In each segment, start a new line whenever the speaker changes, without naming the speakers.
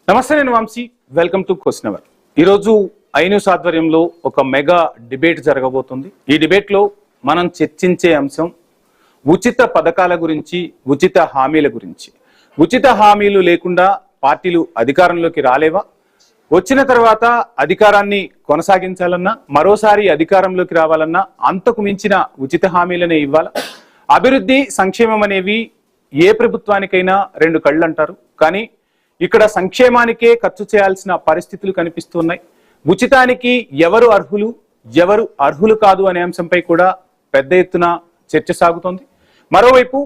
నమస్తే, నేను Vamshi. Welcome to question hour. ఈరోజు ఐన్యూస్ ఆధ్వర్యంలో ఒక మెగా డిబేట్ జరగబోతుంది. ఈ డిబేట్లో మనం చర్చించే అంశం ఉచిత పథకాల గురించి, ఉచిత హామీల గురించి. ఉచిత హామీలు లేకుండా పార్టీలు అధికారంలోకి రాలేవా? వచ్చిన తర్వాత అధికారాన్ని కొనసాగించాలన్నా, మరోసారి అధికారంలోకి రావాలన్నా అంతకు మించిన ఉచిత హామీలనే ఇవ్వాలా? అభివృద్ధి, సంక్షేమం అనేవి ఏ ప్రభుత్వానికైనా రెండు కళ్ళు అంటారు. కానీ ఇక్కడ సంక్షేమానికే ఖర్చు చేయాల్సిన పరిస్థితులు కనిపిస్తున్నాయి. ఉచితానికి ఎవరు అర్హులు, ఎవరు అర్హులు కాదు అనే అంశంపై కూడా పెద్ద ఎత్తున చర్చ సాగుతోంది. మరోవైపు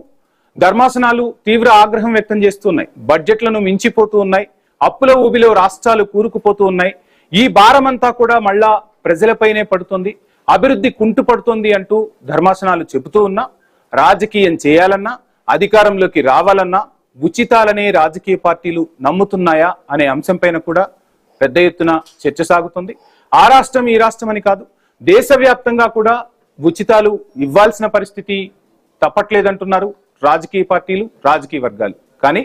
ధర్మాసనాలు తీవ్ర ఆగ్రహం వ్యక్తం చేస్తున్నాయి. బడ్జెట్లను మించిపోతూ ఉన్నాయి. అప్పుల ఊబిలో రాష్ట్రాలు కూరుకుపోతూ ఉన్నాయి. ఈ భారమంతా కూడా మళ్ళా ప్రజలపైనే పడుతుంది. అభివృద్ధి కుంటుపడుతుంది అంటూ ధర్మాసనాలు చెబుతూ ఉన్నా, రాజకీయం చేయాలన్నా, అధికారంలోకి రావాలన్నా ఉచితాలనే రాజకీయ పార్టీలు నమ్ముతున్నాయా అనే అంశంపైన కూడా పెద్ద ఎత్తున చర్చ సాగుతుంది. ఆ రాష్ట్రం ఈ రాష్ట్రం అని కాదు, దేశవ్యాప్తంగా కూడా ఉచితాలు ఇవ్వాల్సిన పరిస్థితి తప్పట్లేదంటున్నారు రాజకీయ పార్టీలు, రాజకీయ వర్గాలు. కానీ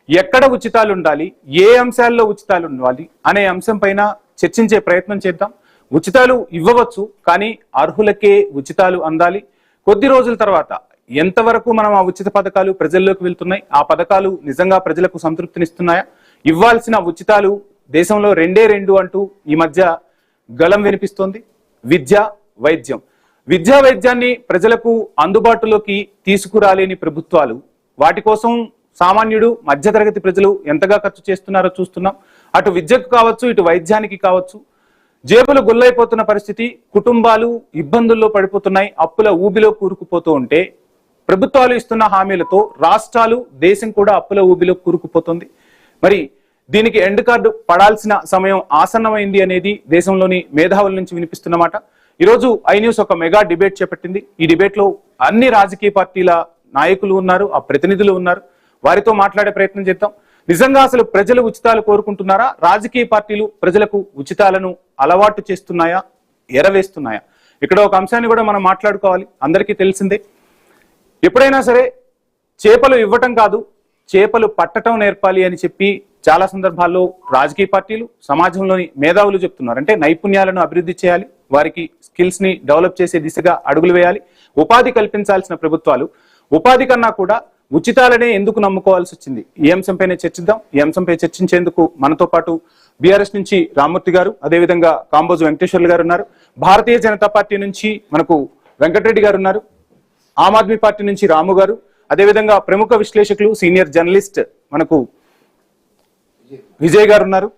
ఎక్కడ ఉచితాలు ఉండాలి, ఏ అంశాల్లో ఉచితాలు ఉండాలి అనే అంశం పైన చర్చించే ప్రయత్నం చేద్దాం. ఉచితాలు ఇవ్వవచ్చు, కానీ అర్హులకే ఉచితాలు అందాలి. కొద్ది రోజుల తర్వాత ఎంతవరకు మనం ఆ ఉచిత పథకాలు ప్రజల్లోకి వెళ్తున్నాయి, ఆ పథకాలు నిజంగా ప్రజలకు సంతృప్తినిస్తున్నాయా? ఇవ్వాల్సిన ఉచితాలు దేశంలో రెండే రెండు అంటూ ఈ మధ్య గళం వినిపిస్తోంది. విద్య, వైద్యం. విద్యా వైద్యాన్ని ప్రజలకు అందుబాటులోకి తీసుకురాలేని ప్రభుత్వాలు, వాటి కోసం సామాన్యుడు, మధ్యతరగతి ప్రజలు ఎంతగా ఖర్చు చేస్తున్నారో చూస్తున్నాం. అటు విద్యకు కావచ్చు, ఇటు వైద్యానికి కావచ్చు. జేబులు గుల్లైపోతున్న పరిస్థితి, కుటుంబాలు ఇబ్బందుల్లో పడిపోతున్నాయి. అప్పుల ఊబిలో కూరుకుపోతూ ఉంటే ప్రభుత్వాలు ఇస్తున్న హామీలతో రాష్ట్రాలు, దేశం కూడా అప్పుల ఊబిలో కూరుకుపోతుంది. మరి దీనికి ఎండ్ కార్డు పడాల్సిన సమయం ఆసన్నమైంది అనేది దేశంలోని మేధావుల నుంచి వినిపిస్తున్నమాట. ఈరోజు ఐన్యూస్ ఒక మెగా డిబేట్ చేపట్టింది. ఈ డిబేట్ లో అన్ని రాజకీయ పార్టీల నాయకులు ఉన్నారు, ఆ ప్రతినిధులు ఉన్నారు. వారితో మాట్లాడే ప్రయత్నం చేద్దాం. నిజంగా అసలు ప్రజలు ఉచితాలు కోరుకుంటున్నారా? రాజకీయ పార్టీలు ప్రజలకు ఉచితాలను అలవాటు చేస్తున్నాయా, ఎరవేస్తున్నాయా? ఇక్కడ ఒక అంశాన్ని కూడా మనం మాట్లాడుకోవాలి. అందరికీ తెలిసిందే, ఎప్పుడైనా సరే చేపలు ఇవ్వటం కాదు, చేపలు పట్టటం నేర్పాలి అని చెప్పి చాలా సందర్భాల్లో రాజకీయ పార్టీలు, సమాజంలోని మేధావులు చెప్తున్నారు. అంటే నైపుణ్యాలను అభివృద్ధి చేయాలి, వారికి స్కిల్స్ ని డెవలప్ చేసే దిశగా అడుగులు వేయాలి. ఉపాధి కల్పించాల్సిన ప్రభుత్వాలు ఉపాధి కన్నా కూడా ఉచితాలనే ఎందుకు నమ్ముకోవాల్సి వచ్చింది? ఈ అంశంపైనే చర్చిద్దాం. ఈ అంశంపై చర్చించేందుకు మనతో పాటు బీఆర్ఎస్ నుంచి రామ్మూర్తి గారు, అదేవిధంగా కాంబోజు వెంకటేశ్వర్లు గారు ఉన్నారు. భారతీయ జనతా పార్టీ నుంచి మనకు వెంకటరెడ్డి గారు ఉన్నారు. ఆమ్ ఆద్మీ పార్టీ నుంచి రాము గారు, అదేవిధంగా ప్రముఖ విశ్లేషకులు, సీనియర్ జర్నలిస్ట్ మనకు విజయ్ గారు ఉన్నారు.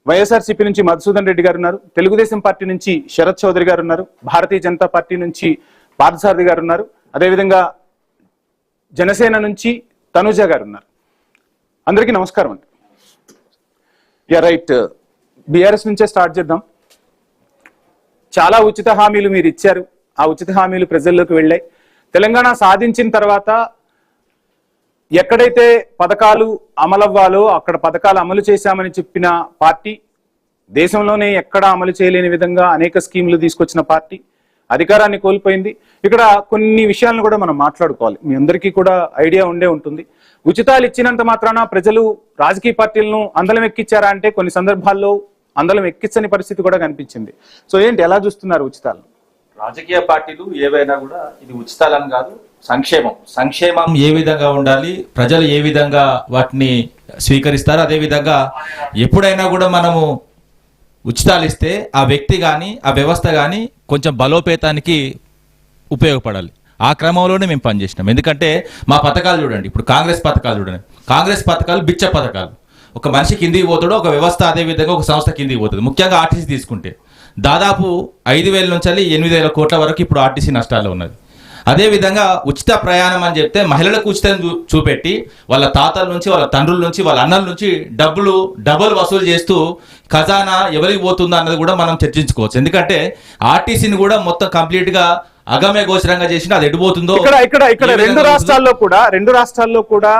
వైఎస్ఆర్సీపీ నుంచి మధుసూదన్ రెడ్డి గారు ఉన్నారు. తెలుగుదేశం పార్టీ నుంచి శరత్ చౌదరి గారు ఉన్నారు. భారతీయ జనతా పార్టీ నుంచి పార్థసారథి గారు ఉన్నారు. అదేవిధంగా జనసేన నుంచి తనుజ గారు ఉన్నారు. అందరికీ నమస్కారం అండి. రైట్, బీఆర్ఎస్ నుంచే స్టార్ట్ చేద్దాం. చాలా ఉచిత హామీలు మీరు ఇచ్చారు. ఆ ఉచిత హామీలు ప్రజల్లోకి వెళ్ళాయి. తెలంగాణ సాధించిన తర్వాత ఎక్కడైతే పథకాలు అమలవ్వాలో అక్కడ పథకాలు అమలు చేశామని చెప్పిన పార్టీ, దేశంలోనే ఎక్కడా అమలు చేయలేని విధంగా అనేక స్కీములు తీసుకొచ్చిన పార్టీ అధికారాన్ని కోల్పోయింది. ఇక్కడ కొన్ని విషయాలను కూడా మనం మాట్లాడుకోవాలి. మీ అందరికీ కూడా ఐడియా ఉండే ఉంటుంది. ఉచితాలు ఇచ్చినంత మాత్రాన ప్రజలు రాజకీయ పార్టీలను అందలం ఎక్కించారా అంటే కొన్ని సందర్భాల్లో అందలం ఎక్కించని పరిస్థితి కూడా కనిపించింది. సో ఏంటి, ఎలా చూస్తున్నారు ఉచితాలు?
రాజకీయ పార్టీలు ఏవైనా కూడా ఇది ఉచితాలని కాదు, సంక్షేమం ఏ విధంగా ఉండాలి, ప్రజలు ఏ విధంగా వాటిని స్వీకరిస్తారు, అదేవిధంగా ఎప్పుడైనా కూడా మనము ఉచితాలు ఇస్తే ఆ వ్యక్తి కానీ ఆ వ్యవస్థ కానీ కొంచెం బలోపేతానికి ఉపయోగపడాలి. ఆ క్రమంలోనే మేము పనిచేసినాం. ఎందుకంటే మా పథకాలు చూడండి, ఇప్పుడు కాంగ్రెస్ పథకాలు చూడండి. కాంగ్రెస్ పథకాలు బిచ్చ పథకాలు. ఒక మనిషి కిందికి పోతాడో ఒక వ్యవస్థ అదేవిధంగా ఒక సంస్థ కిందికి పోతుంది. ముఖ్యంగా ఆర్టీసీ తీసుకుంటే దాదాపు 5,000 నుంచి 8,000 కోట్ల వరకు ఇప్పుడు ఆర్టీసీ నష్టాల్లో ఉన్నది. అదేవిధంగా ఉచిత ప్రయాణం అని చెప్తే మహిళలకు ఉచితం చూపెట్టి వాళ్ళ తాతల నుంచి, వాళ్ళ తండ్రుల నుంచి, వాళ్ళ అన్నల నుంచి డబ్బులు వసూలు చేస్తూ ఖజానా ఎవరికి పోతుందో అన్నది కూడా మనం చర్చించుకోవచ్చు. ఎందుకంటే ఆర్టీసీని కూడా మొత్తం కంప్లీట్ గా అగమ్య గోచరంగా చేసి అది ఎడిపోతుందో.
ఇక్కడ రెండు రాష్ట్రాల్లో కూడా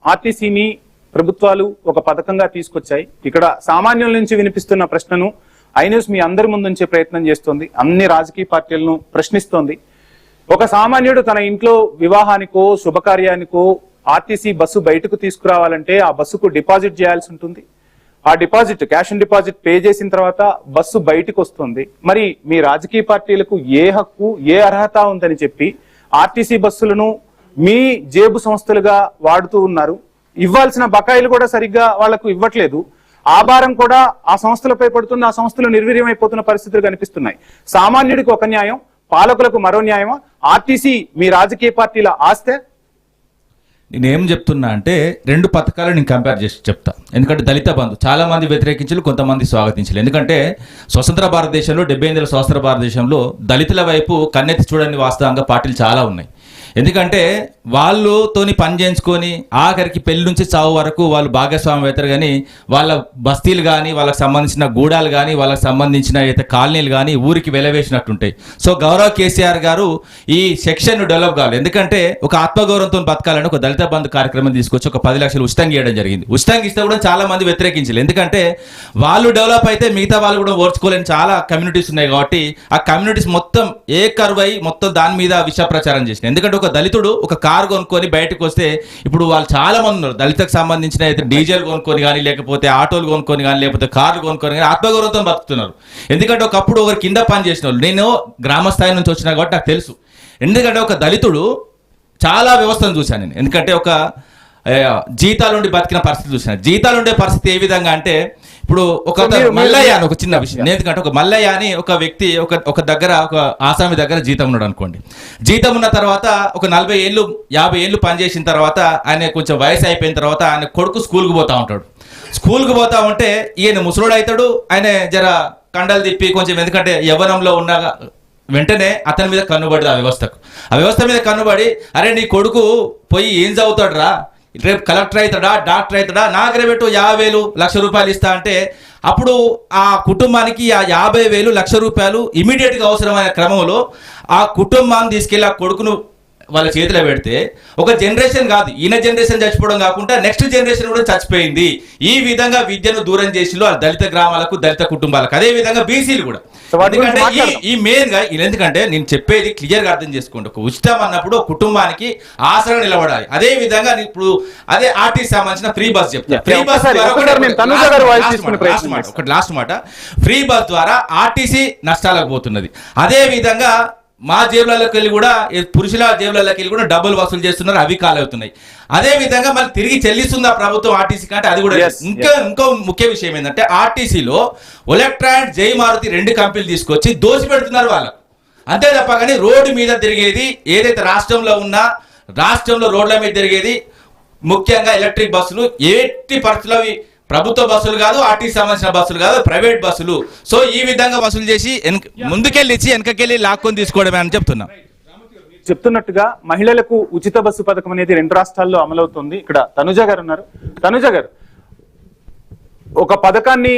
ఆర్టీసీని ప్రభుత్వాలు ఒక పథకంగా తీసుకొచ్చాయి. ఇక్కడ సామాన్యుల నుంచి వినిపిస్తున్న ప్రశ్నను ఐన్యూస్ మీ అందరి ముందుంచే ప్రయత్నం చేస్తోంది. అన్ని రాజకీయ పార్టీలను ప్రశ్నిస్తోంది. ఒక సామాన్యుడు తన ఇంట్లో వివాహానికో శుభకార్యానికో ఆర్టీసీ బస్సు బయటకు తీసుకురావాలంటే ఆ బస్సుకు డిపాజిట్ చేయాల్సి ఉంటుంది. ఆ deposit cash and deposit pay చేసిన తర్వాత బస్సు బయటకు వస్తుంది. మరి మీ రాజకీయ పార్టీలకు ఏ హక్కు ఏ అర్హత ఉందని చెప్పి ఆర్టీసీ బస్సులను మీ జేబు సంస్థలుగా వాడుతూ ఉన్నారు. ఇవ్వాల్సిన బకాయిలు కూడా సరిగ్గా వాళ్లకు ఇవ్వట్లేదు. ఆ భారం కూడా ఆ సంస్థలపై పడుతుంది. ఆ సంస్థలు నిర్వీర్యమైపోతున్న పరిస్థితులు కనిపిస్తున్నాయి. సామాన్యుడికి ఒక న్యాయం, పాలకులకు మరో న్యాయమా? ఆర్టీసీ మీ రాజకీయ పార్టీల ఆస్తే?
నేనేం చెప్తున్నా అంటే 2 పథకాలు నేను కంపేర్ చేసి చెప్తా. ఎందుకంటే దళిత బంధు చాలా మంది వ్యతిరేకించలు, కొంతమంది స్వాగతించలు. ఎందుకంటే స్వతంత్ర భారతదేశంలో 78 స్వతంత్ర భారతదేశంలో దళితుల వైపు కన్నెత్తి చూడని వాస్తవంగా పార్టీలు చాలా ఉన్నాయి. ఎందుకంటే వాళ్ళతోని పని చేయించుకొని ఆఖరికి పెళ్లి నుంచి చావు వరకు వాళ్ళు భాగస్వామ్యం అవుతారు. కానీ వాళ్ళ బస్తీలు కానీ వాళ్ళకి సంబంధించిన గూడాలు కానీ వాళ్ళకి సంబంధించిన అయితే కాలనీలు కానీ ఊరికి వెలవేసినట్టుంటాయి. సో గౌరవ్ కేసీఆర్ గారు ఈ సెక్షన్ డెవలప్ కావాలి. ఎందుకంటే ఒక ఆత్మగౌరవంతో బతకాలని ఒక దళిత బంధు కార్యక్రమం తీసుకొచ్చి ఒక 10 లక్షలు ఉచితంగా ఇవ్వడం జరిగింది. ఉచితంగా ఇస్తే కూడా చాలా మంది వ్యతిరేకించారు. ఎందుకంటే వాళ్ళు డెవలప్ అయితే మిగతా వాళ్ళు కూడా ఓర్చుకోలేని చాలా కమ్యూనిటీస్ ఉన్నాయి. కాబట్టి ఆ కమ్యూనిటీస్ మొత్తం ఏ కరువై మొత్తం దాని మీద విష ప్రచారం చేసినాయి. ఎందుకంటే ఒక దళితుడు ఒక కారు కొనుక్కొని బయటకు వస్తే ఇప్పుడు వాళ్ళు చాలా మంది ఉన్నారు దళితకు సంబంధించిన అయితే డీజిల్ కొనుక్కొని కానీ లేకపోతే ఆటోలు కొనుక్కొని కానీ లేకపోతే కార్లు కొనుక్కొని కానీ ఆత్మగౌరవంతో బతుకుతున్నారు. ఎందుకంటే ఒకప్పుడు ఒకరు కింద పని చేసిన వాళ్ళు, నేను గ్రామ స్థాయి నుంచి వచ్చినా కాబట్టి నాకు తెలుసు. ఎందుకంటే ఒక దళితుడు చాలా వ్యవస్థను చూశాను నేను. ఎందుకంటే ఒక జీతాలుండి బతికిన పరిస్థితి చూశాను. జీతాలుండే పరిస్థితి ఏ విధంగా అంటే ఇప్పుడు ఒక మల్లయ్య అని ఒక చిన్న విషయం. ఎందుకంటే ఒక మల్లయ్య అని ఒక వ్యక్తి ఒక దగ్గర ఒక ఆసామి దగ్గర జీతం ఉన్నాడు అనుకోండి. జీతం ఉన్న తర్వాత ఒక 40 ఏళ్ళు 50 ఏళ్ళు పనిచేసిన తర్వాత ఆయన కొంచెం వయసు అయిపోయిన తర్వాత ఆయన కొడుకు స్కూల్కి పోతా ఉంటాడు. స్కూల్కి పోతా ఉంటే ఈయన ముసలోడు అవుతాడు. ఆయన జర కండలు తిప్పి కొంచెం, ఎందుకంటే యవ్వనంలో ఉన్న వెంటనే అతని మీద కన్నుబడి ఆ వ్యవస్థ మీద కన్నుబడి, అరే నీ కొడుకు పోయి ఏం చదువుతాడు రా, రేపు కలెక్టర్ అవుతాడా డాక్టర్ అవుతాడా, నాకు రేపు 50,000 1,00,000 రూపాయలు ఇస్తా అంటే అప్పుడు ఆ కుటుంబానికి ఆ 50,000 1,00,000 రూపాయలు ఇమీడియట్గా అవసరమైన క్రమంలో ఆ కుటుంబాన్ని తీసుకెళ్ళి ఆ కొడుకును వాళ్ళ చేతిలో పెడితే ఒక జనరేషన్ కాదు, ఈయన జనరేషన్ చచ్చిపోవడం కాకుండా నెక్స్ట్ జనరేషన్ కూడా చచ్చిపోయింది. ఈ విధంగా విద్యను దూరం చేసి ఆ దళిత గ్రామాలకు దళిత కుటుంబాలకు, అదే విధంగా బీసీలు కూడా. ఎందుకంటే ఈ మెయిన్ గా ఎందుకంటే నేను చెప్పేది క్లియర్ గా అర్థం చేసుకోండి. ఒక ఉచితం అన్నప్పుడు కుటుంబానికి ఆసరా నిలబడాలి. అదే విధంగా ఇప్పుడు అదే ఆర్టీసీ సంబంధించిన ఫ్రీ బస్ చెప్తాను. ఫ్రీ బస్ లాస్ట్ మాట, ఫ్రీ బస్ ద్వారా ఆర్టీసీ నష్టాలకు పోతున్నది. అదే విధంగా మా జేబులలోకి వెళ్ళి కూడా పురుషుల జేబులలోకి వెళ్ళి కూడా డబ్బులు వసూలు చేస్తున్నారు, అవి కాలవుతున్నాయి. అదే విధంగా మళ్ళీ తిరిగి చెల్లిస్తుందా ప్రభుత్వం ఆర్టీసీ కంటే, అది కూడా. ఇంకో ముఖ్య విషయం ఏంటంటే ఆర్టీసీలో ఒలెక్ట్రా అండ్ జై మారుతి 2 కంపెనీలు తీసుకొచ్చి దోసి పెడుతున్నారు వాళ్ళు. అంతే తప్ప కానీ రోడ్డు మీద తిరిగేది ఏదైతే రాష్ట్రంలో రోడ్ల మీద తిరిగేది ముఖ్యంగా ఎలక్ట్రిక్ బస్సులు ఎట్టి పరిస్థితుల్లో ప్రభుత్వ బస్సులు కాదు, ఆర్టీసీ సంబంధించిన బస్సులు కాదు, ప్రైవేట్ బస్సులు. సో ఈ విధంగా వసూలు చేసి ముందుకెళ్ళి ఇచ్చి వెనకకెళ్ళి లాక్కొని తీసుకోవడమే అని చెప్తున్నా.
చెప్తున్నట్టుగా మహిళలకు ఉచిత బస్సు పథకం అనేది 2 రాష్ట్రాల్లో అమలవుతుంది. ఇక్కడ తనుజ గారు ఉన్నారు. తనుజ గారు, ఒక పథకాన్ని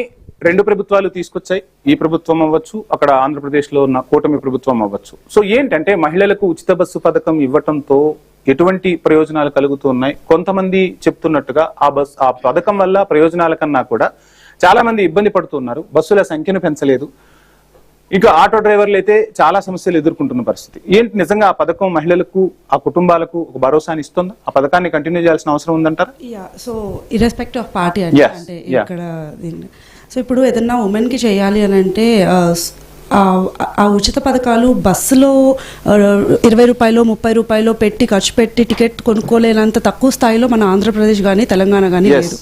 2 ప్రభుత్వాలు తీసుకొచ్చాయి. ఈ ప్రభుత్వం అవ్వచ్చు, అక్కడ ఆంధ్రప్రదేశ్ లో ఉన్న కూటమి ప్రభుత్వం అవ్వచ్చు. సో ఏంటంటే మహిళలకు ఉచిత బస్సు పథకం ఇవ్వటంతో ఎటువంటి ప్రయోజనాలు కలుగుతున్నాయి? కొంతమంది చెప్తున్నట్టుగా ఆ పథకం వల్ల ప్రయోజనాల కన్నా కూడా చాలా మంది ఇబ్బంది పడుతున్నారు. బస్సుల సంఖ్యను పెంచలేదు. ఇక ఆటో డ్రైవర్లు అయితే చాలా సమస్యలు ఎదుర్కొంటున్న పరిస్థితి. ఏంటి నిజంగా ఆ పథకం మహిళలకు ఆ కుటుంబాలకు ఒక భరోసాని ఇస్తుందా? ఆ పథకాన్ని కంటిన్యూ చేయాల్సిన అవసరం ఉందంటారా?
సో ఇర్రెస్పెక్టివ్ ఆఫ్ పార్టీ అంటే ఇక్కడ సో ఇప్పుడు ఏదన్నా ఉమెన్ కి చేయాలి అని అంటే ఆ ఉచిత పథకాలు బస్సులో 20 రూపాయలు 30 రూపాయలు పెట్టి ఖర్చు పెట్టి టికెట్ కొనుక్కోలేనంత తక్కువ స్థాయిలో మన ఆంధ్రప్రదేశ్ కానీ తెలంగాణ కానీ లేదు.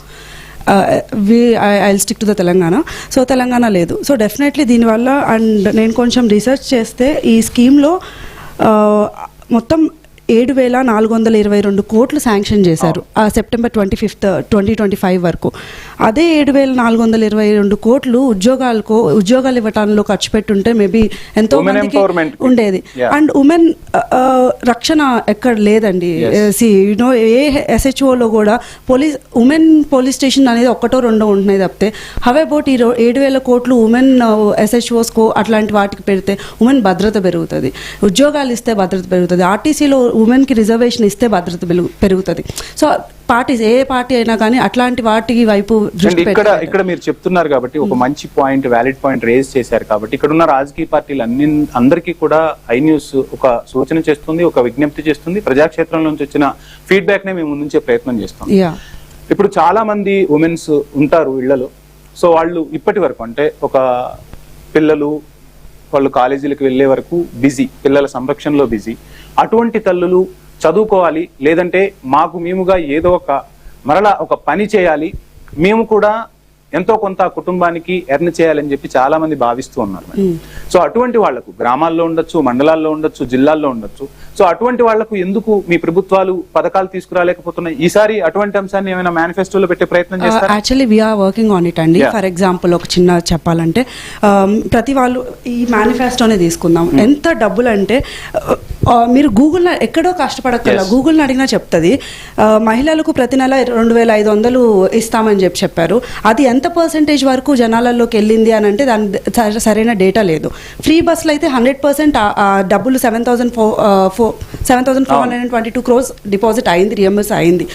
I'll stick to the Telangana. So Telangana లేదు. సో డెఫినెట్లీ దీనివల్ల, అండ్ నేను కొంచెం రీసెర్చ్ చేస్తే ఈ స్కీమ్లో మొత్తం 7,422 కోట్లు శాంక్షన్ చేశారు ఆ సెప్టెంబర్ 25th 2025 వరకు. అదే 7,422 కోట్లు ఉద్యోగాలు ఇవ్వటానికి ఖర్చు పెట్టుంటే మేబీ ఎంతో మందికి ఉండేది. అండ్ ఉమెన్ రక్షణ ఎక్కడ లేదండి. యూనో ఏ SHOలో కూడా ఉమెన్ పోలీస్ స్టేషన్ అనేది 1 2 ఉంటున్నాయి తప్పితే, హవ్ అబౌట్ ఈ 7,000 కోట్లు ఉమెన్ SHOస్కో అట్లాంటి వాటికి పెడితే ఉమెన్ భద్రత పెరుగుతుంది, ఉద్యోగాలు ఇస్తే భద్రత పెరుగుతుంది. ఆర్టీసీలో ఉమెన్కి రిజర్వేషన్ ఇస్తే భద్రత పెరుగుతుంది. సో పార్టీస్ ఏ పార్టీ అయినా కానీ అట్లాంటి వాటి వైపు దృష్టి
ఇక్కడ మీరు చెప్తున్నారు కాబట్టి ఒక మంచి పాయింట్, వ్యాలిడ్ పాయింట్ రేజ్ చేశారు కాబట్టి ఇక్కడ ఉన్న రాజకీయ పార్టీలు అందరికీ కూడా ఐ న్యూస్ ఒక సూచన చేస్తుంది, ఒక విజ్ఞప్తి చేస్తుంది. ప్రజాక్షేత్రం నుంచి వచ్చిన ఫీడ్బ్యాక్ నే మేము ముందుంచే ప్రయత్నం చేస్తాం. ఇప్పుడు చాలా మంది ఉమెన్స్ ఉంటారు ఇళ్లలో. సో వాళ్ళు ఇప్పటి వరకు అంటే ఒక పిల్లలు వాళ్ళు కాలేజీలకు వెళ్లే వరకు బిజీ, పిల్లల సంరక్షణలో బిజీ. అటువంటి తల్లులు చదువుకోవాలి, లేదంటే మాకు మేముగా ఏదో మరలా ఒక పని చేయాలి, మేము కూడా ఎంతో కొంత కుటుంబానికి ఎర్న్ చేయాలని చెప్పి చాలా మంది భావిస్తూ ఉన్నారు. సో అటువంటి వాళ్లకు గ్రామాల్లో ఉండొచ్చు, మండలాల్లో ఉండొచ్చు, జిల్లాల్లో ఉండొచ్చు. సో అటువంటి వాళ్లకు ఎందుకు మీ ప్రభుత్వాలు పథకాలు తీసుకురాలేకపోతున్నాయి? ఈసారి అటువంటి అంశాన్ని ఏమైనా మేనిఫెస్టోలో పెట్టే ప్రయత్నం చేస్తారు?
Actually we are working on it అండి. ఫర్ ఎగ్జాంపుల్ ఒక చిన్న చెప్పాలంటే ప్రతి వాళ్ళు ఈ మేనిఫెస్టోనే తీసుకుందాం. ఎంత డబ్బులు అంటే మీరు గూగుల్లో ఎక్కడో కష్టపడక్కర్లా, గూగుల్ని అడిగినా చెప్తుంది. మహిళలకు ప్రతి నెల 2,500 ఇస్తామని చెప్పారు. అది ఎంత పర్సెంటేజ్ వరకు జనాలలోకి వెళ్ళింది అని అంటే దాని సరైన డేటా లేదు. ఫ్రీ బస్సులు అయితే 100% డబ్బులు 7,422 crores డిపాజిట్ అయింది, రియంబర్స్ అయింది.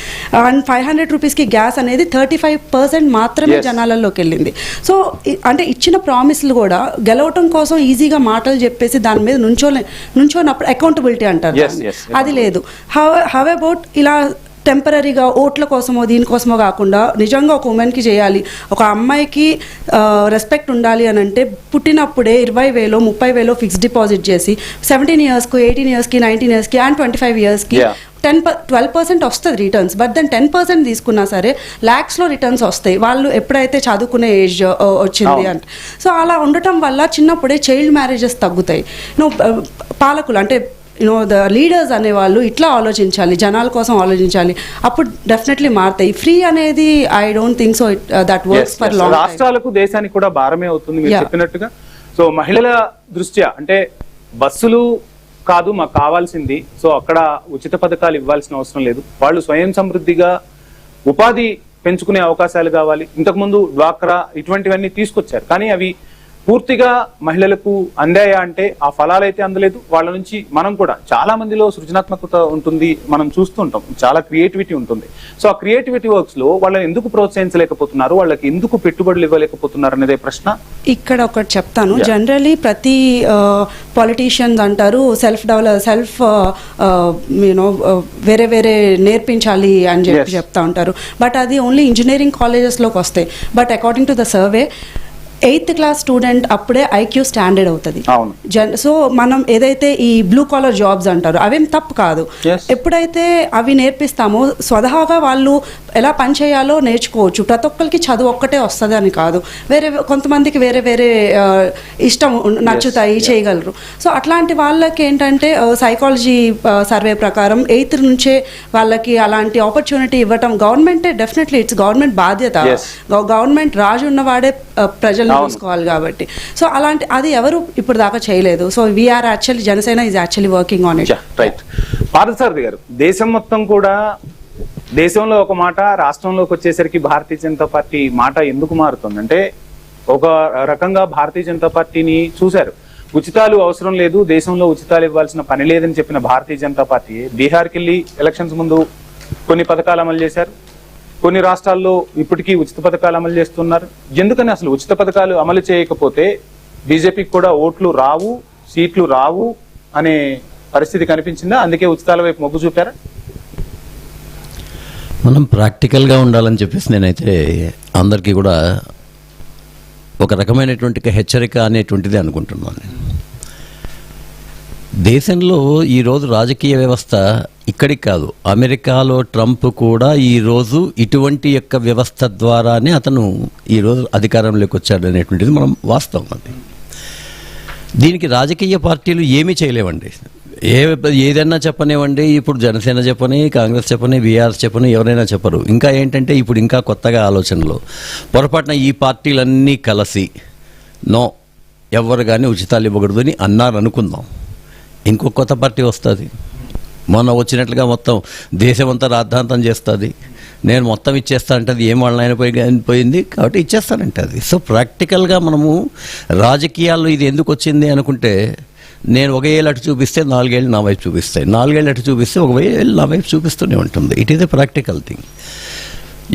అండ్ 500 రూపీస్కి గ్యాస్ అనేది 35% మాత్రమే జనాలలోకి వెళ్ళింది. సో అంటే ఇచ్చిన ప్రామిస్లు కూడా గెలవటం కోసం ఈజీగా మాటలు చెప్పేసి దాని మీద నుంచోనప్పుడు అకౌంటబిలిటీ అంటారు, అది లేదు. హౌ అబౌట్ ఇలా టెంపరీగా ఓట్ల కోసమో దీనికోసమో కాకుండా నిజంగా ఒక ఉమెన్కి చేయాలి, ఒక అమ్మాయికి రెస్పెక్ట్ ఉండాలి అని అంటే పుట్టినప్పుడే 20,000 30,000 ఫిక్స్డ్ డిపాజిట్ చేసి 17 yearsకు 18 yearsకి 19 yearsకి అండ్ 25 yearsకి 12% వస్తుంది రిటర్న్స్. బట్ దెన్ 10% తీసుకున్నా సరే ల్యాక్స్లో రిటర్న్స్ వస్తాయి వాళ్ళు ఎప్పుడైతే చదువుకునే ఏజ్ వచ్చింది అంటే. సో అలా ఉండటం వల్ల చిన్నప్పుడే చైల్డ్ మ్యారేజెస్ తగ్గుతాయి. పాలకులు అంటే ద లీడర్స్ అనేవాళ్ళు ఇట్లా ఆలోచించాలి, జనాల కోసం ఆలోచించాలి, అప్పుడు డెఫినెట్లీ మారుతాయి. ఫ్రీ అనేది I don't think so that works for long.
రాష్ట్రాలకు దేశానికి కూడా భారమే అవుతుంది మీరు చెప్పినట్టుగా. సో మహిళల దృష్ట్యా అంటే బస్సులు కాదు మాకు కావాల్సింది, సో అక్కడ ఉచిత పథకాలు ఇవ్వాల్సిన అవసరం లేదు, వాళ్ళు స్వయం సమృద్ధిగా ఉపాధి పెంచుకునే అవకాశాలు కావాలి. ఇంతకుముందు డ్వాక్రా ఇటువంటివన్నీ తీసుకొచ్చారు, కానీ అవి పూర్తిగా మహిళలకు అందాయా అంటే ఆ ఫలాలు అయితే అందలేదు. వాళ్ళ నుంచి మనం కూడా చాలా మందిలో సృజనాత్మకత ఉంటుంది, మనం చూస్తుంటాం, చాలా క్రియేటివిటీ ఉంటుంది. సో ఆ క్రియేటివిటీ వర్క్స్ లో వాళ్ళని ఎందుకు ప్రోత్సహించలేకపోతున్నారు, వాళ్ళకి ఎందుకు పెట్టుబడులు ఇవ్వలేకపోతున్నారు అనేది ప్రశ్న.
ఇక్కడ ఒకటి చెప్తాను. జనరలీ ప్రతి పొలిటీషియన్స్ అంటారు సెల్ఫ్ వేరే వేరే నేర్పించాలి అని చెప్తా ఉంటారు. బట్ అది ఓన్లీ ఇంజనీరింగ్ కాలేజెస్లోకి వస్తాయి. But according to the survey 8th class student అప్పుడే ఐక్యూ స్టాండర్డ్ అవుతుంది. సో మనం ఏదైతే ఈ బ్లూ కాలర్ జాబ్స్ అంటారు అవేం తప్పు కాదు. ఎప్పుడైతే అవి నేర్పిస్తామో స్వతహాగా వాళ్ళు ఎలా పని చేయాలో నేర్చుకోవచ్చు. ప్రతి ఒక్కరికి చదువు ఒక్కటే వస్తుంది అని కాదు, వేరే కొంతమందికి వేరే వేరే ఇష్టం నచ్చుతాయి, చేయగలరు. సో అట్లాంటి వాళ్ళకి ఏంటంటే సైకాలజీ సర్వే ప్రకారం 8th నుంచే వాళ్ళకి అలాంటి ఆపర్చునిటీ ఇవ్వటం గవర్నమెంటే, డెఫినెట్లీ ఇట్స్ గవర్నమెంట్ బాధ్యత. గవర్నమెంట్ రాజు ఉన్నవాడే ప్రజలు చూసుకోవాలి కాబట్టి. సో అలాంటి అది ఎవరు ఇప్పుడు దాకా చేయలేదు. So we are actually Janasena is actually working on it.
Right. Parthasarathy garu, దేశం మొత్తం కూడా దేశంలో ఒక మాట, రాష్ట్రంలోకి వచ్చేసరికి భారతీయ జనతా పార్టీ మాట ఎందుకు మారుతుంది అంటే ఒక రకంగా భారతీయ జనతా పార్టీని చూశారు, ఉచితాలు అవసరం లేదు, దేశంలో ఉచితాలు ఇవ్వాల్సిన పని లేదని చెప్పిన భారతీయ జనతా పార్టీ బీహార్కి వెళ్ళి ఎలక్షన్స్ ముందు కొన్ని పథకాలు అమలు చేశారు. కొన్ని రాష్ట్రాల్లో ఇప్పటికీ ఉచిత పథకాలు అమలు చేస్తున్నారు. ఎందుకని అసలు ఉచిత పథకాలు అమలు చేయకపోతే బీజేపీకి కూడా ఓట్లు రావు, సీట్లు రావు అనే పరిస్థితి కనిపించిందా? అందుకే ఉచితాల వైపు మొగ్గు చూపారా?
మనం ప్రాక్టికల్గా ఉండాలని చెప్పేసి నేనైతే అందరికీ కూడా ఒక రకమైనటువంటి హెచ్చరిక అనేటువంటిది అనుకుంటున్నాను. దేశంలో ఈరోజు రాజకీయ వ్యవస్థ ఇక్కడికి కాదు, అమెరికాలో ట్రంప్ కూడా ఈరోజు ఇటువంటి యొక్క వ్యవస్థ ద్వారానే అతను ఈరోజు అధికారంలోకి వచ్చాడు అనేటువంటిది మనం వాస్తవం. అది దీనికి రాజకీయ పార్టీలు ఏమీ చేయలేవండి. ఏదైనా చెప్పనివ్వండి, ఇప్పుడు జనసేన చెప్పని, కాంగ్రెస్ చెప్పని, బీఆర్ చెప్పని, ఎవరైనా చెప్పరు. ఇంకా ఏంటంటే ఇప్పుడు ఇంకా కొత్తగా ఆలోచనలు పొరపాటున ఈ పార్టీలన్నీ కలిసి నో ఎవరు కానీ ఉచితాలు ఇవ్వకూడదు అని అన్నారు అనుకుందాం. ఇంకో కొత్త పార్టీ వస్తుంది, మొన్న వచ్చినట్లుగా మొత్తం దేశమంతా రాద్ధాంతం చేస్తుంది, నేను మొత్తం ఇచ్చేస్తా అంటది, ఏం వాళ్ళని పోయింది కాబట్టి ఇచ్చేస్తానంటే అది. సో ప్రాక్టికల్గా మనము రాజకీయాల్లో ఇది ఎందుకు వచ్చింది అనుకుంటే నేను 1 ఏళ్ళు అటు చూపిస్తే 4 ఏళ్ళు నా వైపు చూపిస్తాయి, 4 ఏళ్ళు అటు చూపిస్తే 1 ఏళ్ళు నా వైపు చూపిస్తూనే ఉంటుంది. It is a practical thing.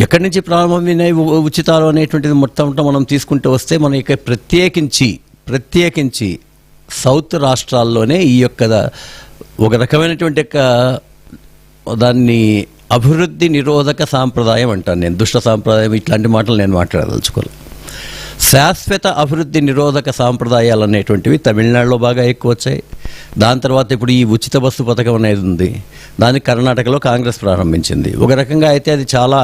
ఎక్కడి నుంచి ప్రారంభమైనాయి ఉచితాలు అనేటువంటిది మొత్తం మనం తీసుకుంటూ వస్తే మన ఇక ప్రత్యేకించి సౌత్ రాష్ట్రాల్లోనే ఈ యొక్క ఒక రకమైనటువంటి దాన్ని అభివృద్ధి నిరోధక సాంప్రదాయం అంటాను నేను. దుష్ట సాంప్రదాయం ఇట్లాంటి మాటలు నేను మాట్లాడదలుచుకోవాలి. శాశ్వత అభివృద్ధి నిరోధక సాంప్రదాయాలు అనేటువంటివి తమిళనాడులో బాగా ఎక్కువ వచ్చాయి. దాని తర్వాత ఇప్పుడు ఈ ఉచిత బస్సు పథకం అనేది ఉంది, దాన్ని కర్ణాటకలో కాంగ్రెస్ ప్రారంభించింది. ఒక రకంగా అయితే అది చాలా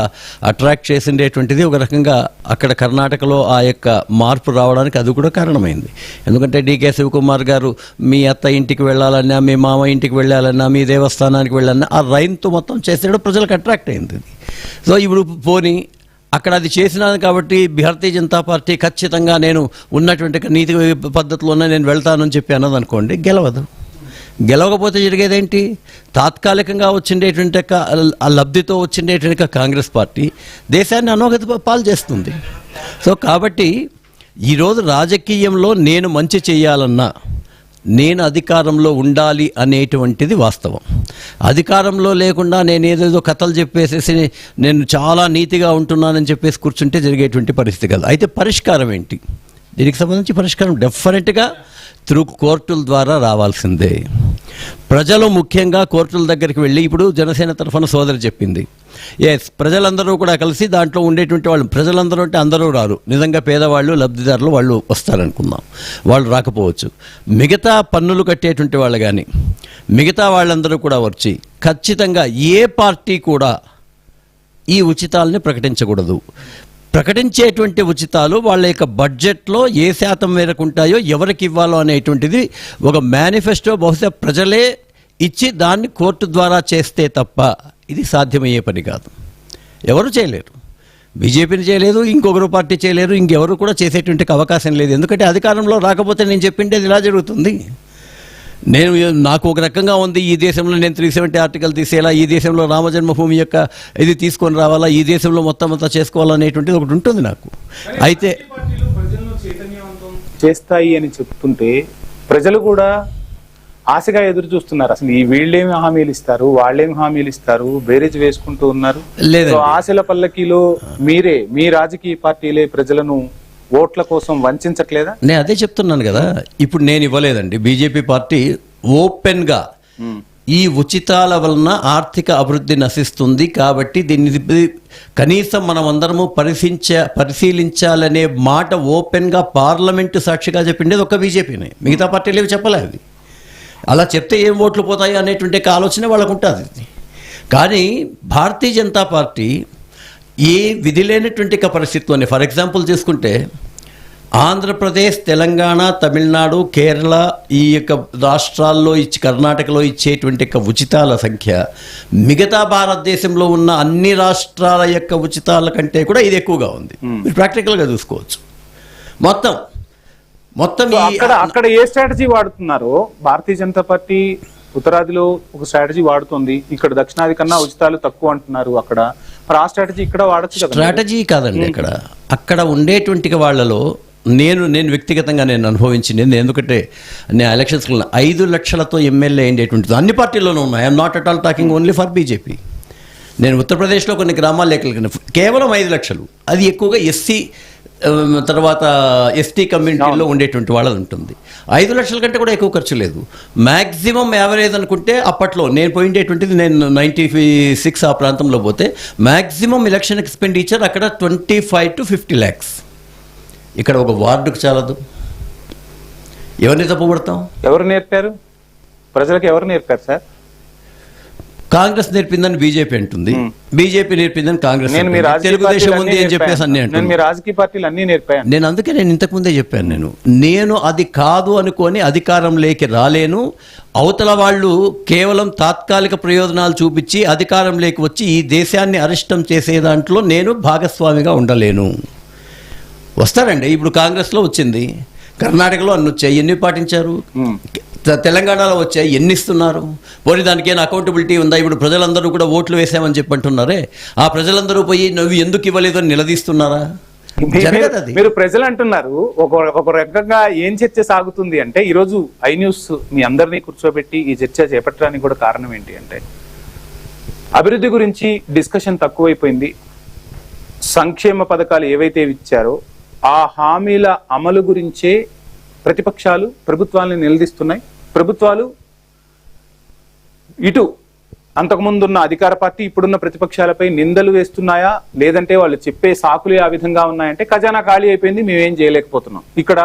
అట్రాక్ట్ చేసిండేటువంటిది. ఒక రకంగా అక్కడ కర్ణాటకలో ఆ యొక్క మార్పు రావడానికి అది కూడా కారణమైంది. ఎందుకంటే డికే శివకుమార్ గారు మీ అత్త ఇంటికి వెళ్ళాలన్నా, మీ మామ ఇంటికి వెళ్ళాలన్నా, మీ దేవస్థానానికి వెళ్ళాలన్నా ఆ రైన్తో మొత్తం చేసేటప్పుడు ప్రజలకు అట్రాక్ట్ అయింది. సో ఇప్పుడు పోనీ అక్కడ అది చేసినాను కాబట్టి భారతీయ జనతా పార్టీ ఖచ్చితంగా నేను ఉన్నటువంటి నీతి పద్ధతిలోనే నేను వెళ్తానని చెప్పి అన్నదనుకోండి, గెలవకపోతే జరిగేదేంటి? తాత్కాలికంగా వచ్చిండేటువంటి ఆ లబ్ధితో వచ్చిండేటువంటి కాంగ్రెస్ పార్టీ దేశాన్ని అనోగతి పాలు చేస్తుంది. సో కాబట్టి ఈరోజు రాజకీయంలో నేను మంచి చేయాలన్నా, నేను అధికారంలో ఉండాలి అనేటువంటిది వాస్తవం. అధికారంలో లేకుండా నేను ఏదేదో కథలు చెప్పేసేసి నేను చాలా నీతిగా ఉంటున్నానని చెప్పేసి కూర్చుంటే జరిగేటువంటి పరిస్థితి కాదు. అయితే పరిష్కారం ఏంటి? దీనికి సంబంధించి పరిష్కారం డెఫినెట్గా త్రూ కోర్టుల ద్వారా రావాల్సిందే. ప్రజలు ముఖ్యంగా కోర్టుల దగ్గరికి వెళ్ళి, ఇప్పుడు జనసేన తరఫున సోదరి చెప్పింది, ప్రజలందరూ కూడా కలిసి దాంట్లో ఉండేటువంటి వాళ్ళు, ప్రజలందరూ అంటే అందరూ రారు, నిజంగా పేదవాళ్ళు లబ్ధిదారులు వాళ్ళు వస్తారనుకుందాం, వాళ్ళు రాకపోవచ్చు. మిగతా పన్నులు కట్టేటువంటి వాళ్ళు కానీ మిగతా వాళ్ళందరూ కూడా వచ్చి ఖచ్చితంగా ఏ పార్టీ కూడా ఈ ఉచితాలని ప్రకటించకూడదు. ప్రకటించేటువంటి ఉచితాలు వాళ్ళ యొక్క బడ్జెట్లో ఏ శాతం మేరకు ఉంటాయో, ఎవరికి ఇవ్వాలో అనేటువంటిది ఒక మేనిఫెస్టో బహుశా ప్రజలే ఇచ్చి దాన్ని కోర్టు ద్వారా చేస్తే తప్ప ఇది సాధ్యమయ్యే పని కాదు. ఎవరు చేయలేరు, బీజేపీని చేయలేదు, ఇంకొకరు పార్టీ చేయలేరు, ఇంకెవరు కూడా చేసేటువంటి అవకాశం లేదు. ఎందుకంటే అధికారంలో రాకపోతే నేను చెప్పింటే ఇది ఇలా జరుగుతుంది. నాకు ఒక రకంగా ఉంది, ఈ దేశంలో నేను 370 ఆర్టికల్ తీసేలా, ఈ దేశంలో రామజన్మభూమి యొక్క ఇది తీసుకొని రావాలా, ఈ దేశంలో మొత్తం అంతా చేసుకోవాలనేటువంటిది ఒకటి ఉంటుంది నాకు. అయితే
చేస్తాయి అని చెప్తుంటే ప్రజలు కూడా ఆశగా ఎదురు చూస్తున్నారు. అసలు ఈ వీళ్ళేమి హామీలు ఇస్తారు, వాళ్ళేమి హామీలు ఇస్తారు, బేరేజ్ వేసుకుంటూ ఉన్నారు.
లేదు,
ఆశల పల్లకీలో మీ రాజకీయ పార్టీలే ప్రజలను ఓట్ల కోసం వంచట్లేదా?
నేను అదే చెప్తున్నాను కదా. ఇప్పుడు నేను ఇవ్వలేదండి, బీజేపీ పార్టీ ఓపెన్గా ఈ ఉచితాల వలన ఆర్థిక అభివృద్ధి నశిస్తుంది కాబట్టి దీన్ని కనీసం మనం అందరము పరిశీలించాలనే మాట ఓపెన్గా పార్లమెంటు సాక్షిగా చెప్పిండేది ఒక్క బీజేపీనే, మిగతా పార్టీలు ఏవి చెప్పలేదు. అలా చెప్తే ఏం ఓట్లు పోతాయి అనేటువంటి ఆలోచన వాళ్ళకు ఉంటుంది. కానీ భారతీయ జనతా పార్టీ ఏ విధి లేనటువంటి పరిస్థితిలోనే, ఫర్ ఎగ్జాంపుల్ తీసుకుంటే ఆంధ్రప్రదేశ్, తెలంగాణ, తమిళనాడు, కేరళ ఈ యొక్క రాష్ట్రాల్లో కర్ణాటకలో ఇచ్చేటువంటి ఉచితాల సంఖ్య మిగతా భారతదేశంలో ఉన్న అన్ని రాష్ట్రాల యొక్క ఉచితాల కంటే కూడా ఇది ఎక్కువగా ఉంది. మీరు ప్రాక్టికల్గా చూసుకోవచ్చు. మొత్తం
అక్కడ ఏ స్ట్రాటజీ వాడుతున్నారో భారతీయ జనతా పార్టీ ఉత్తరాదిలో ఒక స్ట్రాటజీ వాడుతుంది, ఇక్కడ దక్షిణాది కన్నా ఉచితాలు తక్కువ అంటున్నారు. అక్కడ మరి ఆ స్ట్రాటజీ ఇక్కడ వాడచ్చు కదా?
స్ట్రాటజీ కాదండి, అక్కడ ఉండేటువంటి వాళ్ళలో నేను వ్యక్తిగతంగా నేను అనుభవించింది. ఎందుకంటే నేను ఎలక్షన్స్లో 5 లక్షలతో ఎమ్మెల్యే అయ్యేటువంటిది అన్ని పార్టీల్లోనూ ఉన్నాయి. I'm not at all talking only for BJP. నేను ఉత్తరప్రదేశ్లో కొన్ని గ్రామాలు లెక్కలు కేవలం 5 లక్షలు, అది ఎక్కువగా ఎస్సీ తర్వాత ఎస్టీ కమ్యూనిటీలో ఉండేటువంటి వాళ్ళది ఉంటుంది. 5 లక్షల కంటే కూడా ఎక్కువ ఖర్చు లేదు. మ్యాక్సిమం యావరేజ్ అనుకుంటే అప్పట్లో నేను పోయిండేటువంటిది, నేను 96 ఆ ప్రాంతంలో పోతే మ్యాక్సిమం ఎలక్షన్ ఎక్స్పెండిచర్ అక్కడ 25 to 50 lakhs. ఇక్కడ ఒక వార్డుకు చాలదు. ఎవరిని తప్పుపడతాం?
ఎవరు నేర్పారు ప్రజలకు? ఎవరు నేర్పారు సార్?
కాంగ్రెస్ నేర్పిందని బీజేపీ అంటుంది, బీజేపీ నేర్పిందని కాంగ్రెస్, తెలుగుదేశం ఉంది అని చెప్పేసి అన్ని అంటుంది.
మీ రాజకీయ పార్టీలు అన్ని నేర్పాను.
నేను అందుకే ఇంతకుముందే చెప్పాను, నేను అది కాదు అనుకొని అధికారంలోకి రాలేను. అవతల వాళ్ళు కేవలం తాత్కాలిక ప్రయోజనాలు చూపించి అధికారంలోకి వచ్చి ఈ దేశాన్ని అరిష్టం చేసే దాంట్లో నేను భాగస్వామిగా ఉండలేను. వస్తారండి, ఇప్పుడు కాంగ్రెస్లో వచ్చింది, కర్ణాటకలో అన్ని వచ్చాయి, ఎన్ని పాటించారు? తెలంగాణలో వచ్చాయి, ఎన్ని ఇస్తున్నారు? పోనీ దానికి ఏమైనా అకౌంటబిలిటీ ఉందా? ఇప్పుడు ప్రజలందరూ కూడా ఓట్లు వేసామని చెప్పి అంటున్నారే, ఆ ప్రజలందరూ పోయి నువ్వు ఎందుకు ఇవ్వలేదు అని నిలదీస్తున్నారా? జరగదు అది.
మీరు ప్రజలు అంటున్నారు, ఒక రకంగా ఏం చర్చ సాగుతుంది అంటే ఈరోజు ఐ న్యూస్ మీ అందరినీ కూర్చోబెట్టి ఈ చర్చ చేపట్టడానికి కూడా కారణం ఏంటి అంటే అభివృద్ధి గురించి డిస్కషన్ తక్కువైపోయింది. సంక్షేమ పథకాలు ఏవైతే ఇచ్చారో ఆ హామీల అమలు గురించే ప్రతిపక్షాలు ప్రభుత్వాలను నిలదీస్తున్నాయి. ప్రభుత్వాలు ఇటు అంతకుముందున్న అధికార పార్టీ ఇప్పుడున్న ప్రతిపక్షాలపై నిందలు వేస్తున్నాయా, లేదంటే వాళ్ళు చెప్పే సాకులే ఆ విధంగా ఉన్నాయంటే ఖజానా ఖాళీ అయిపోయింది, మేమేం చేయలేకపోతున్నాం. ఇక్కడ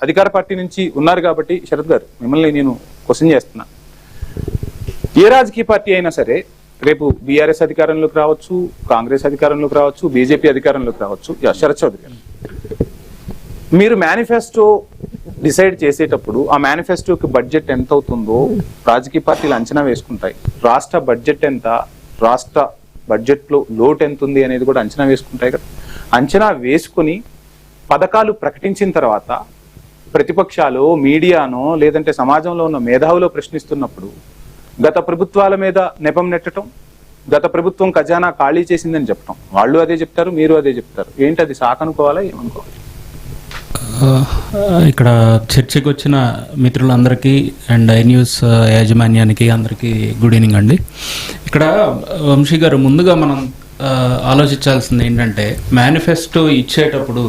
అధికార పార్టీ నుంచి ఉన్నారు కాబట్టి శరత్ గారు మిమ్మల్ని నేను క్వశ్చన్ చేస్తున్నా. ఏ రాజకీయ పార్టీ అయినా సరే రేపు బీఆర్ఎస్ అధికారంలోకి రావచ్చు, కాంగ్రెస్ అధికారంలోకి రావచ్చు, బీజేపీ అధికారంలోకి రావచ్చు. శరత్ చౌదరి గారు, మీరు మేనిఫెస్టో డిసైడ్ చేసేటప్పుడు ఆ మేనిఫెస్టోకి బడ్జెట్ ఎంత అవుతుందో రాజకీయ పార్టీలు అంచనా వేసుకుంటాయి. రాష్ట్ర బడ్జెట్ ఎంత, రాష్ట్ర బడ్జెట్లో లోటు ఎంత ఉంది అనేది కూడా అంచనా వేసుకుంటాయి కదా. అంచనా వేసుకుని పథకాలు ప్రకటించిన తర్వాత ప్రతిపక్షాలు మీడియానో లేదంటే సమాజంలో ఉన్న మేధావులో ప్రశ్నిస్తున్నప్పుడు గత ప్రభుత్వాల మీద నెపం నెట్టడం, గత ప్రభుత్వం ఖజానా ఖాళీ చేసిందని చెప్పడం, వాళ్ళు అదే చెప్తారు, మీరు అదే చెప్తారు. ఏంటి అది సాకనుకోవాలా ఏమనుకోవాలి?
ఇక్కడ చర్చకు వచ్చిన మిత్రులందరికీ అండ్ ఐ న్యూస్ యాజమాన్యానికి అందరికీ గుడ్ ఈవినింగ్ అండి. ఇక్కడ వంశీ గారు, ముందుగా మనం ఆలోచించాల్సింది ఏంటంటే మేనిఫెస్టో ఇచ్చేటప్పుడు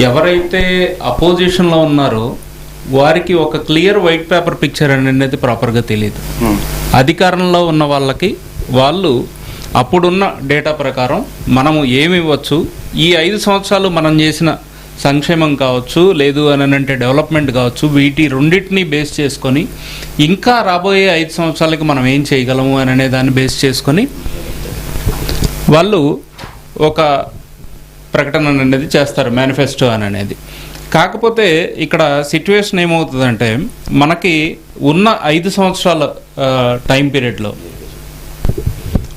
ఎవరైతే అపోజిషన్లో ఉన్నారో వారికి ఒక క్లియర్ వైట్ పేపర్ పిక్చర్ అనేది ప్రాపర్గా తెలియదు. అధికారంలో ఉన్న వాళ్ళకి వాళ్ళు అప్పుడున్న డేటా ప్రకారం మనము ఏమి ఇవ్వచ్చు, ఈ 5 సంవత్సరాలు మనం చేసిన సంక్షేమం కావచ్చు, లేదు అని అంటే డెవలప్మెంట్ కావచ్చు, వీటి రెండింటినీ బేస్ చేసుకొని ఇంకా రాబోయే 5 సంవత్సరాలకి మనం ఏం చేయగలము అని అనే దాన్ని బేస్ చేసుకొని వాళ్ళు ఒక ప్రకటన అనేది చేస్తారు, మేనిఫెస్టో అని అనేది. కాకపోతే ఇక్కడ సిచ్యువేషన్ ఏమవుతుందంటే మనకి ఉన్న 5 సంవత్సరాల టైం పీరియడ్లో,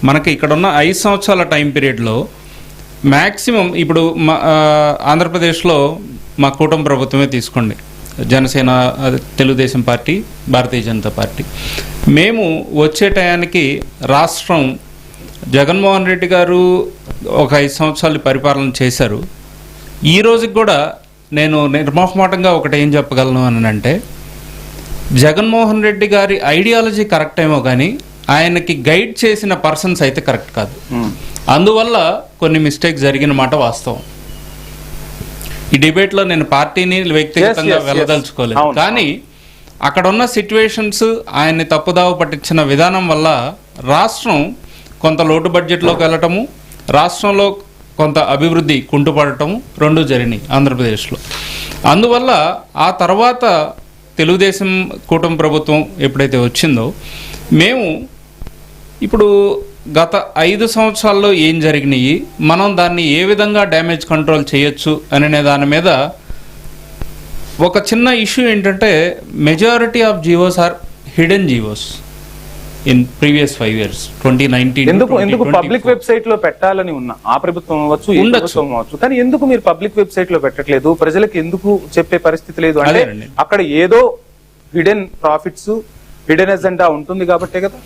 మనకి ఇక్కడ ఉన్న 5 సంవత్సరాల టైం పీరియడ్లో మ్యాక్సిమం ఇప్పుడు ఆంధ్రప్రదేశ్లో మా కూటమి ప్రభుత్వమే తీసుకోండి, జనసేన, తెలుగుదేశం పార్టీ, భారతీయ జనతా పార్టీ. మేము వచ్చే టయానికి రాష్ట్రం జగన్మోహన్ రెడ్డి గారు ఒక 5 సంవత్సరాలు పరిపాలన చేశారు. ఈ రోజుకి కూడా నేను నిర్మోహమాటంగా ఒకటి ఏం చెప్పగలను అని అంటే జగన్మోహన్ రెడ్డి గారి ఐడియాలజీ కరెక్ట్ ఏమో కానీ ఆయనకి గైడ్ చేసిన పర్సన్స్ అయితే కరెక్ట్ కాదు. అందువల్ల కొన్ని మిస్టేక్స్ జరిగిన మాట వాస్తవం. ఈ డిబేట్లో నేను పార్టీని వ్యక్తిగతంగా వెళ్ళదలుచుకోలేదు, కానీ అక్కడ ఉన్న సిచ్యువేషన్స్ ఆయన్ని తప్పుదావ పట్టించిన విధానం వల్ల రాష్ట్రం కొంత లోటు బడ్జెట్లోకి వెళ్ళటము, రాష్ట్రంలో కొంత అభివృద్ధి కుంటుపడటము రెండు జరిగినాయి ఆంధ్రప్రదేశ్లో. అందువల్ల ఆ తర్వాత తెలుగుదేశం కూటమి ప్రభుత్వం ఎప్పుడైతే వచ్చిందో మేము ఇప్పుడు గత 5 సంవత్సరాల్లో ఏం జరిగినాయి, మనం దాన్ని ఏ విధంగా డ్యామేజ్ కంట్రోల్ చేయొచ్చు అనే దాని మీద ఒక చిన్న ఇష్యూ ఏంటంటే majority of GOs are hidden GOs in previous 5 years 2019.
ఎందుకు పబ్లిక్ వెబ్సైట్ లో పెట్టాలని ఉన్న ఆ ప్రభుత్వం అవ్వచ్చు, ఈ ప్రభుత్వం అవ్వచ్చు, కానీ ఎందుకు మీరు పబ్లిక్ వెబ్సైట్ లో పెట్టట్లేదు? ప్రజలకు ఎందుకు చెప్పే పరిస్థితి లేదు? అంటే అక్కడ ఏదో హిడెన్ ప్రాఫిట్స్, హిడెన్ ఎజెండా ఉంటుంది కాబట్టే కదా.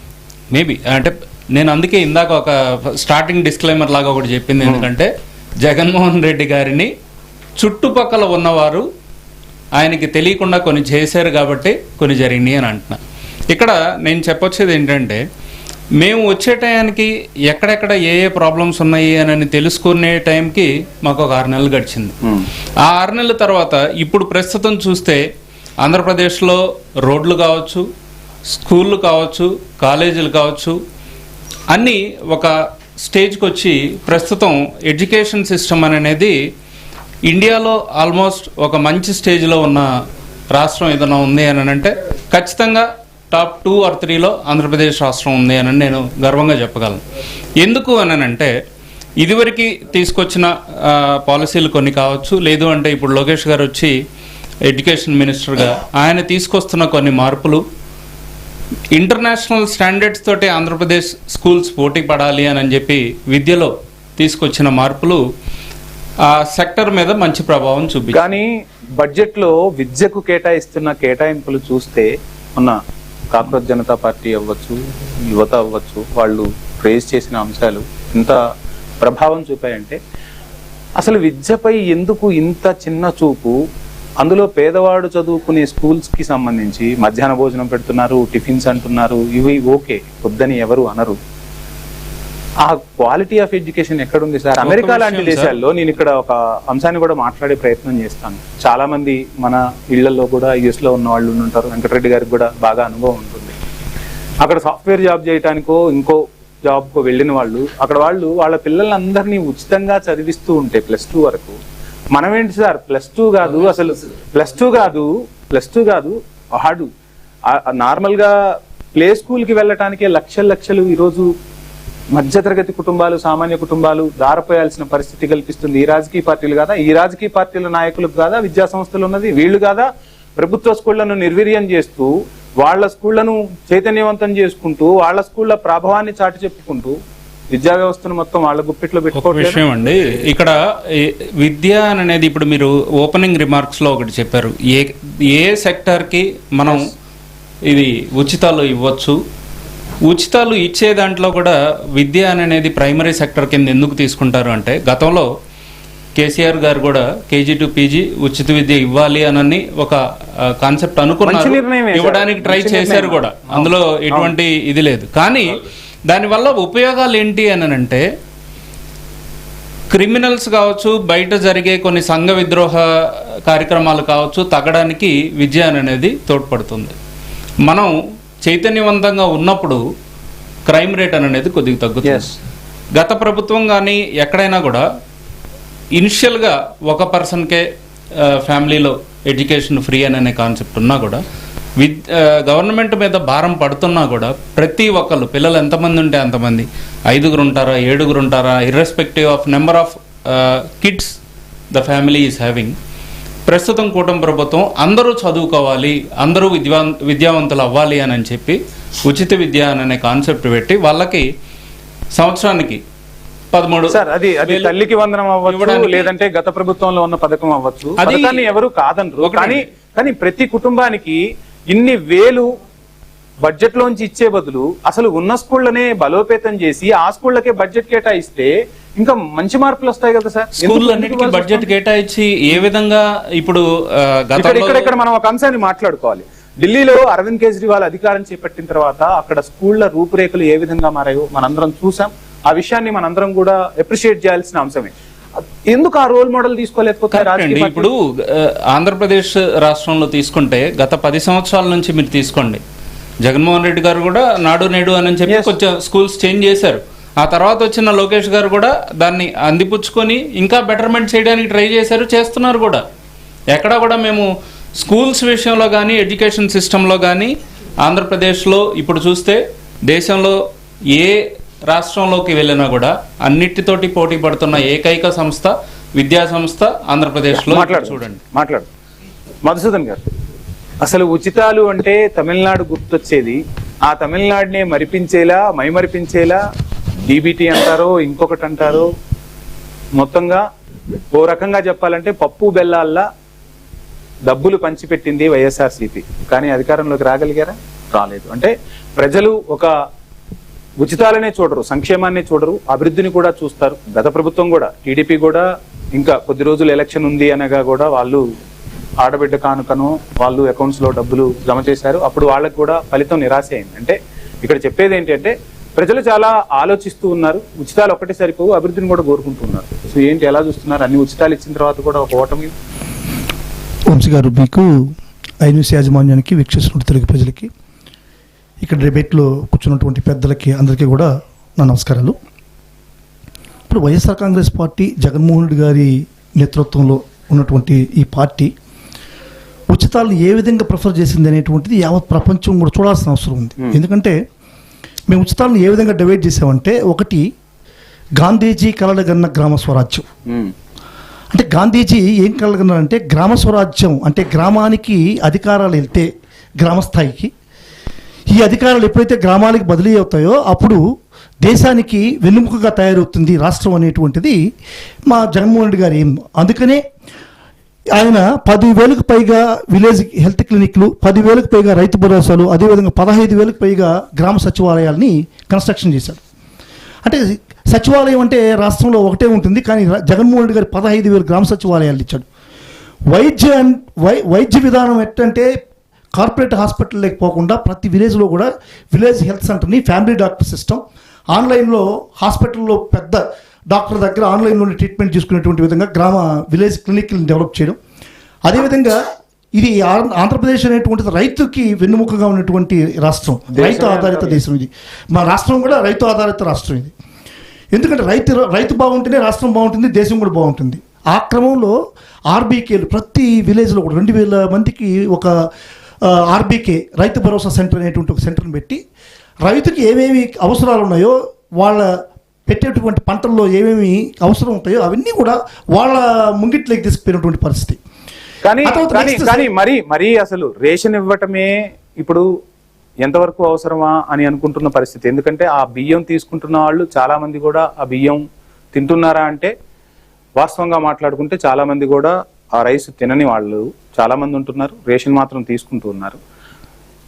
మేబీ అంటే నేను అందుకే ఇందాక ఒక స్టార్టింగ్ డిస్క్లైమర్ లాగా ఒకటి చెప్పింది, ఎందుకంటే జగన్మోహన్ రెడ్డి గారిని చుట్టుపక్కల ఉన్నవారు ఆయనకి తెలియకుండా కొన్ని చేశారు కాబట్టి కొన్ని జరిగినాయి అని అంటున్నా. ఇక్కడ నేను చెప్పొచ్చేది ఏంటంటే మేము వచ్చే టయానికి ఎక్కడెక్కడ ఏ ఏ ప్రాబ్లమ్స్ ఉన్నాయి అని తెలుసుకునే టైంకి మాకు ఒక 6 నెలలు గడిచింది. ఆ 6 నెలల తర్వాత ఇప్పుడు ప్రస్తుతం చూస్తే ఆంధ్రప్రదేశ్లో రోడ్లు కావచ్చు, స్కూళ్ళు కావచ్చు, కాలేజీలు కావచ్చు, అన్నీ ఒక స్టేజ్కి వచ్చి ప్రస్తుతం ఎడ్యుకేషన్ సిస్టమ్ అనేది ఇండియాలో ఆల్మోస్ట్ ఒక మంచి స్టేజ్లో ఉన్న రాష్ట్రం ఏదైనా ఉంది అని అంటే ఖచ్చితంగా టాప్ 2 or 3లో ఆంధ్రప్రదేశ్ రాష్ట్రం ఉంది అని నేను గర్వంగా చెప్పగలను. ఎందుకు అని అంటే ఇదివరకు తీసుకొచ్చిన పాలసీలు కొన్ని కావచ్చు, లేదు అంటే ఇప్పుడు లోకేష్ గారు వచ్చి ఎడ్యుకేషన్ మినిస్టర్గా ఆయన తీసుకొస్తున్న కొన్ని మార్పులు, ఇంటర్నేషనల్ స్టాండర్డ్స్ తోటి ఆంధ్రప్రదేశ్ స్కూల్స్ పోటీ పడాలి అని చెప్పి విద్యలో తీసుకొచ్చిన మార్పులు ఆ సెక్టర్ మీద మంచి ప్రభావం చూపి.
కానీ బడ్జెట్ లో విద్యకు కేటాయిస్తున్న కేటాయింపులు చూస్తే ఉన్న కాక్రోచ్ జనతా పార్టీ అవ్వచ్చు, యువత అవ్వచ్చు, వాళ్ళు రేజ్ చేసిన అంశాలు ఎంత ప్రభావం చూపాయంటే అసలు విద్యపై ఎందుకు ఇంత చిన్న చూపు? అందులో పేదవాడు చదువుకునే స్కూల్స్కి సంబంధించి మధ్యాహ్న భోజనం పెడుతున్నారు, టిఫిన్స్ అంటున్నారు, ఇవి ఓకే, వద్దని ఎవరు అనరు. ఆ క్వాలిటీ ఆఫ్ ఎడ్యుకేషన్ ఎక్కడుంది సార్? అమెరికా లాంటి దేశాల్లో, నేను ఇక్కడ ఒక అంశాన్ని కూడా మాట్లాడే ప్రయత్నం చేస్తాను. చాలా మంది మన ఇళ్లలో కూడా యుఎస్ లో ఉన్న వాళ్ళు ఉంటారు, వెంకటరెడ్డి గారికి కూడా బాగా అనుభవం ఉంటుంది. అక్కడ సాఫ్ట్వేర్ జాబ్ చేయడానికో ఇంకో జాబ్కో వెళ్ళిన వాళ్ళు, అక్కడ వాళ్ళు వాళ్ళ పిల్లలందరినీ ఉచితంగా చదివిస్తూ ఉంటే +2 వరకు, మనం ఏంటి సార్ +2 కాదు, అసలు +2 కాదు వాడు నార్మల్ గా ప్లే స్కూల్ కి వెళ్ళటానికే లక్షలు ఈరోజు మధ్యతరగతి కుటుంబాలు, సామాన్య కుటుంబాలు దారిపోయాల్సిన పరిస్థితి కల్పిస్తుంది. ఈ రాజకీయ పార్టీలు కాదా? ఈ రాజకీయ పార్టీల నాయకులకు కాదా విద్యా సంస్థలు ఉన్నది? వీళ్ళు కాదా ప్రభుత్వ స్కూళ్లను నిర్వీర్యం చేస్తూ, వాళ్ళ స్కూళ్లను చైతన్యవంతం చేసుకుంటూ, వాళ్ళ స్కూళ్ల ప్రభావాన్ని చాటి చెప్పుకుంటూ విద్యా వ్యవస్థను మొత్తం వాళ్ళ గుప్పిట్లో పెట్టుకోవట్లేదు?
విషయం అండి, ఇక్కడ విద్య అనేది ఇప్పుడు మీరు ఓపెనింగ్ రిమార్క్స్ లో ఒకటి చెప్పారు, ఏ సెక్టర్ కి మనం ఇది ఉచితాలు ఇవ్వచ్చు. ఉచితాలు ఇచ్చే దాంట్లో కూడా విద్య అనేది ప్రైమరీ సెక్టర్ కింద ఎందుకు తీసుకుంటారు అంటే, గతంలో కేసీఆర్ గారు కూడా KG to PG ఉచిత విద్య ఇవ్వాలి అని ఒక కాన్సెప్ట్ అనుకున్నారు, ఇవ్వడానికి ట్రై చేశారు కూడా, అందులో ఎటువంటి ఇది లేదు. కానీ దానివల్ల ఉపయోగాలు ఏంటి అని అంటే, క్రిమినల్స్ కావచ్చు, బయట జరిగే కొన్ని సంఘ విద్రోహ కార్యక్రమాలు కావచ్చు, తగ్గడానికి విద్య అనేది తోడ్పడుతుంది. మనం చైతన్యవంతంగా ఉన్నప్పుడు క్రైమ్ రేట్ అనేది కొద్దిగా తగ్గుతుంది. గత ప్రభుత్వం కానీ ఎక్కడైనా కూడా ఇనిషియల్గా ఒక పర్సన్కే ఫ్యామిలీలో ఎడ్యుకేషన్ ఫ్రీ అనే కాన్సెప్ట్ ఉన్నా కూడా, గవర్నమెంట్ మీద భారం పడుతున్నా కూడా, ప్రతి ఒక్కళ్ళు పిల్లలు ఎంతమంది ఉంటే అంతమంది, 5 ఉంటారా 7 ఉంటారా, irrespective of number of kids the family is having, ప్రస్తుతం కూటమి ప్రభుత్వం అందరూ చదువుకోవాలి, అందరూ విద్యావంతులు అవ్వాలి అని చెప్పి ఉచిత విద్య అనే కాన్సెప్ట్ పెట్టి వాళ్ళకి సంవత్సరానికి 13
సార్, అది తల్లికి వందనం అవ్వచ్చు, లేదంటే గత ప్రభుత్వంలో ఉన్న పథకం అవ్వచ్చు, పథకాన్ని ఎవరు కాదనరు. కానీ ప్రతి కుటుంబానికి ఇన్ని వేలు బడ్జెట్ లోంచి ఇచ్చే బదులు అసలు ఉన్న స్కూళ్ళనే బలోపేతం చేసి ఆ స్కూళ్ళకే బడ్జెట్ కేటాయిస్తే ఇంకా మంచి మార్పులు వస్తాయి కదా సార్.
స్కూళ్ళన్నిటికీ బడ్జెట్ కేటాయించి ఏ విధంగా ఇప్పుడు
ఇక్కడ మనం ఒక అంశాన్ని మాట్లాడుకోవాలి. ఢిల్లీలో అరవింద్ కేజ్రీవాల్ అధికారం చేపట్టిన తర్వాత అక్కడ స్కూళ్ల రూపురేఖలు ఏ విధంగా మారాయో మనందరం చూసాం. ఆ విషయాన్ని మనందరం కూడా అప్రిషియేట్ చేయాల్సిన అంశమే. ఎందుకు ఆ రోల్ మోడల్ తీసుకోలేకపోతే?
ఇప్పుడు ఆంధ్రప్రదేశ్ రాష్ట్రంలో తీసుకుంటే గత 10 సంవత్సరాల నుంచి మీరు తీసుకోండి, జగన్మోహన్ రెడ్డి గారు కూడా నాడు నేడు అని చెప్పి కొంచెం స్కూల్స్ చేంజ్ చేశారు. ఆ తర్వాత వచ్చిన లోకేష్ గారు కూడా దాన్ని అందిపుచ్చుకొని ఇంకా బెటర్మెంట్ చేయడానికి ట్రై చేశారు, చేస్తున్నారు కూడా. ఎక్కడా కూడా మేము స్కూల్స్ విషయంలో కానీ, ఎడ్యుకేషన్ సిస్టంలో కానీ ఆంధ్రప్రదేశ్లో ఇప్పుడు చూస్తే దేశంలో ఏ రాష్ట్రంలోకి వెళ్ళినా కూడా అన్నిటితోటి పోటీ పడుతున్న ఏకైక సంస్థ విద్యా సంస్థ ఆంధ్రప్రదేశ్లో. చూడండి,
మాట్లాడు మధుసూదన్ గారు. అసలు ఉచితాలు అంటే తమిళనాడు గుర్తొచ్చేది. ఆ తమిళనాడునే మరిపించేలా, మైమరిపించేలా DBT అంటారో ఇంకొకటి అంటారో, మొత్తంగా ఓ రకంగా చెప్పాలంటే పప్పు బెల్లాల్లా డబ్బులు పంచిపెట్టింది వైఎస్ఆర్సీపీ. కానీ అధికారంలోకి రాగలిగారా? రాలేదు. అంటే ప్రజలు ఒక ఉచితాలనే చూడరు, సంక్షేమాన్ని చూడరు, అభివృద్ధిని కూడా చూస్తారు. గత ప్రభుత్వం కూడా, టీడీపీ కూడా ఇంకా కొద్ది రోజులు ఎలక్షన్ ఉంది అనగా కూడా వాళ్ళు ఆడబిడ్డ కానుకను వాళ్ళు అకౌంట్స్ లో డబ్బులు జమ చేశారు. అప్పుడు వాళ్ళకి కూడా ఫలితం నిరాశ అయింది. అంటే ఇక్కడ చెప్పేది ఏంటంటే ప్రజలు చాలా ఆలోచిస్తూ ఉన్నారు. ఉచితాలు ఒక్కటే సరిపోవు, అభివృద్ధిని కూడా కోరుకుంటున్నారు. సో ఏంటి, ఎలా చూస్తున్నారు? అన్ని ఉచితాలు ఇచ్చిన తర్వాత కూడా ఒక ఓటమి.
వంశీ గారు, మీకు ఐన్యూస్ యాజమాన్యానికి, వీక్షిస్తున్న తెలుగు ప్రజలకి, ఇక్కడ డిబేట్లో కూర్చున్నటువంటి పెద్దలకి అందరికీ కూడా నా నమస్కారాలు. ఇప్పుడు వైఎస్ఆర్ కాంగ్రెస్ పార్టీ, జగన్మోహన్ రెడ్డి గారి నేతృత్వంలో ఉన్నటువంటి ఈ పార్టీ ఉచితాలను ఏ విధంగా ప్రిఫర్ చేసింది అనేటువంటిది యావత్ ప్రపంచం కూడా చూడాల్సిన అవసరం ఉంది. ఎందుకంటే మేము ఉచితాలను ఏ విధంగా డివైడ్ చేసామంటే, ఒకటి గాంధీజీ కలలుగన్న గ్రామ స్వరాజ్యం. అంటే గాంధీజీ ఏం కలగన్నారంటే, గ్రామ స్వరాజ్యం అంటే గ్రామానికి అధికారాలు వెళ్తే, గ్రామ స్థాయికి ఈ అధికారాలు ఎప్పుడైతే గ్రామాలకు బదిలీ అవుతాయో అప్పుడు దేశానికి వెన్నుముకగా తయారవుతుంది రాష్ట్రం అనేటువంటిది మా జగన్మోహన్ రెడ్డి గారు ఏం. అందుకనే ఆయన 10,000కు పైగా విలేజ్ హెల్త్ క్లినిక్లు, 10,000కు పైగా రైతు భరోసాలు, అదేవిధంగా 15,000కు పైగా గ్రామ సచివాలయాల్ని కన్స్ట్రక్షన్ చేశారు. అంటే సచివాలయం అంటే రాష్ట్రంలో ఒకటే ఉంటుంది, కానీ జగన్మోహన్ రెడ్డి గారు 15,000 గ్రామ సచివాలయాలు ఇచ్చాడు. వైద్య విధానం ఎట్టంటే కార్పొరేట్ హాస్పిటల్ లేకపోకుండా ప్రతి విలేజ్లో కూడా విలేజ్ హెల్త్ సెంటర్ని, ఫ్యామిలీ డాక్టర్ సిస్టమ్, ఆన్లైన్లో హాస్పిటల్లో పెద్ద డాక్టర్ దగ్గర ఆన్లైన్లోనే ట్రీట్మెంట్ తీసుకునేటువంటి విధంగా విలేజ్ క్లినిక్లను డెవలప్ చేయడం. అదేవిధంగా ఇది ఆంధ్రప్రదేశ్ అనేటువంటిది రైతుకి వెన్నుముకగా ఉన్నటువంటి రాష్ట్రం, రైతు ఆధారిత దేశం ఇది. మా రాష్ట్రం కూడా రైతు ఆధారిత రాష్ట్రం ఇది. ఎందుకంటే రైతు బాగుంటేనే రాష్ట్రం బాగుంటుంది, దేశం కూడా బాగుంటుంది. ఆ క్రమంలో ఆర్బీకేలు ప్రతి విలేజ్లో కూడా 2,000 మందికి ఒక ఆర్బీకే రైతు భరోసా సెంటర్ అనేటువంటి ఒక సెంటర్ని పెట్టి రైతుకి ఏమేమి అవసరాలు ఉన్నాయో, వాళ్ళ పెట్టేటువంటి పంటల్లో ఏమేమి అవసరం ఉంటాయో అవన్నీ కూడా వాళ్ళ ముంగిట్లోకి తీసుకుపోయినటువంటి పరిస్థితి.
కానీ మరి అసలు రేషన్ ఇవ్వటమే ఇప్పుడు ఎంతవరకు అవసరమా అని అనుకుంటున్న పరిస్థితి. ఎందుకంటే ఆ బియ్యం తీసుకుంటున్న వాళ్ళు చాలా మంది కూడా ఆ బియ్యం తింటున్నారా అంటే వాస్తవంగా మాట్లాడుకుంటే చాలా మంది కూడా ఆ రైస్ తినని వాళ్ళు చాలా మంది ఉంటున్నారు, రేషన్ మాత్రం తీసుకుంటూ ఉన్నారు.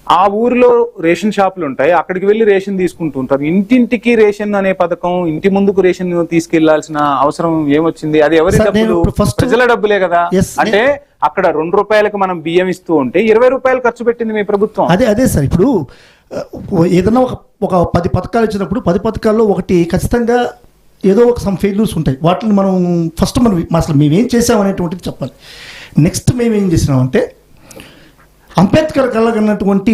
ఆ ఊరిలో రేషన్ షాపులు ఉంటాయి, అక్కడికి వెళ్ళి రేషన్ తీసుకుంటూ ఉంటారు. ఇంటింటికి రేషన్ అనే పథకం, ఇంటి ముందుకు రేషన్ తీసుకెళ్లాల్సిన అవసరం ఏమొచ్చింది? అది ఎవరి డబ్బులు? ప్రజల డబ్బులే కదా. అంటే అక్కడ 2 రూపాయలకు మనం బియ్యం ఇస్తూ ఉంటే 20 రూపాయలు ఖర్చు పెట్టింది మీ ప్రభుత్వం.
అదే సార్, ఇప్పుడు ఏదన్నా ఒక 10 పథకాలు ఇచ్చినప్పుడు 10 పథకాల్లో ఒకటి ఖచ్చితంగా ఏదో ఒక సమ్ ఫెయిల్యూర్స్ ఉంటాయి. వాటిని మనం ఫస్ట్ అసలు మేమేం చేసామనేటువంటిది చెప్పాలి. నెక్స్ట్ మేమేం చేసినామంటే అంబేద్కర్ కలగన్నటువంటి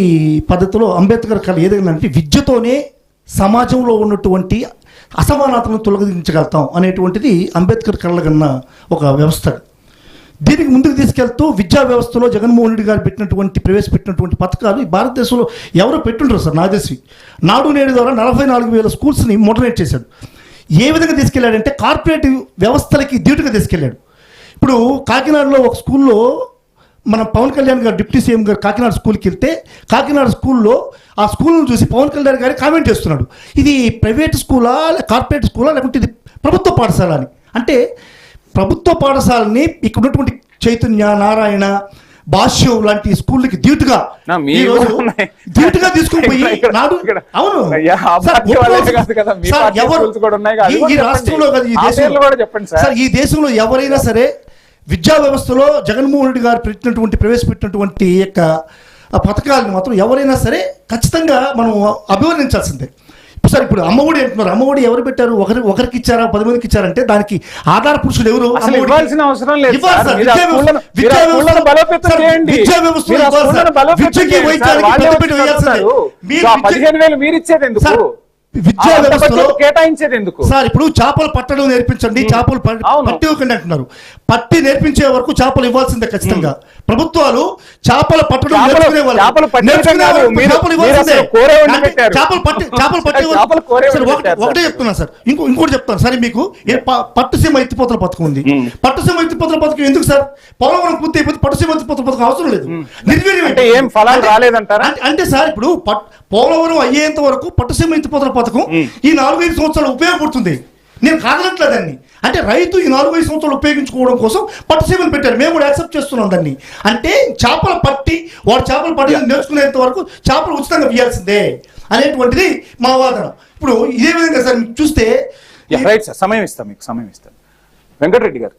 పద్ధతిలో అంబేద్కర్ కళ ఏదైనా అంటే విద్యతోనే సమాజంలో ఉన్నటువంటి అసమానతను తొలగించగలుగుతాం అనేటువంటిది అంబేద్కర్ కళగన్న ఒక వ్యవస్థ. దీనికి ముందుకు తీసుకెళ్తూ విద్యా వ్యవస్థలో జగన్మోహన్ రెడ్డి గారు ప్రవేశపెట్టినటువంటి పథకాలు ఈ భారతదేశంలో ఎవరో పెట్టుంటారు సార్. నాకు తెలిసి నాడు నేడు ద్వారా 44,000 స్కూల్స్ని మోడరేట్ చేశాడు. ఏ విధంగా తీసుకెళ్లాడంటే కార్పొరేట్ వ్యవస్థలకి ధీటుగా తీసుకెళ్లాడు. ఇప్పుడు కాకినాడలో ఒక స్కూల్లో మన పవన్ కళ్యాణ్ గారు డిప్యూటీ సీఎం గారు కాకినాడ స్కూల్కి వెళ్తే కాకినాడ స్కూల్లో ఆ స్కూల్ను చూసి పవన్ కళ్యాణ్ గారు కామెంట్ చేస్తున్నాడు, ఇది ప్రైవేట్ స్కూలా, కార్పొరేట్ స్కూలా, లేకుంటే ఇది ప్రభుత్వ పాఠశాల అని. అంటే ప్రభుత్వ పాఠశాలని ఇక్కడ ఉన్నటువంటి చైతన్య, నారాయణ, భాష్యం లాంటి స్కూళ్ళకి ధీటుగా తీసుకుని పోయి నాడు అవును ఈ రాష్ట్రంలో సార్, ఈ దేశంలో ఎవరైనా సరే విద్యా వ్యవస్థలో జగన్మోహన్ రెడ్డి గారు ప్రవేశపెట్టినటువంటి యొక్క పథకాలను మాత్రం ఎవరైనా సరే ఖచ్చితంగా మనం అభివర్ణించాల్సిందే. సార్ ఇప్పుడు అమ్మఒడి అంటున్నారు, అమ్మఒడి ఎవరు పెట్టారు? ఒకరికి ఇచ్చారా, 10 మందికి ఇచ్చారంటే దానికి ఆధార పురుషుడు ఎవరు?
ఇవ్వాల్సిన అవసరం లేదు.
విద్యా వ్యవస్థలో కేటాయించేది ఎందుకు సార్? ఇప్పుడు చేపలు పట్టడం నేర్పించండి, చేపలు పట్టివ్వకండి అంటున్నారు. పట్టి నేర్పించే వరకు చేపలు ఇవ్వాల్సిందే ఖచ్చితంగా. ప్రభుత్వాలు చేపలు పట్టడం ఒకటే చెప్తున్నా సార్. ఇంకోటి చెప్తాను సరే, మీకు పట్టుసీమ ఎత్తిపోతల పథకం ఉంది. పట్టుసీమ ఎత్తిపోతల పథకం ఎందుకు సార్? పోలవరం పూర్తి అయిపోతే పట్టుసీమ ఎత్తిపోతల పథకం అవసరం లేదు.
ఏం ఫలాలు రాలేదంటారా?
అంటే సార్ ఇప్పుడు పోలవరం అయ్యేంత వరకు పట్టుసీమ ఎత్తిపోతల పథకం ఈ 4-5 సంవత్సరాలు ఉపయోగపడుతుంది. నేను కాదనట్లేదాన్ని. అంటే రైతు ఈ 4-5 సంవత్సరాలు ఉపయోగించుకోవడం కోసం పట్టుసీమను పెట్టారు, మేము కూడా యాక్సెప్ట్ చేస్తున్నాం దాన్ని. అంటే చేపలు పట్టి నేర్చుకునేంత వరకు చేపలు ఉచితంగా ఇవ్వాల్సిందే అనేటువంటిది మా వాదన. ఇప్పుడు ఇదే విధంగా సార్ చూస్తే
సమయం ఇస్తాం, మీకు సమయం ఇస్తాం. వెంకటరెడ్డి గారు,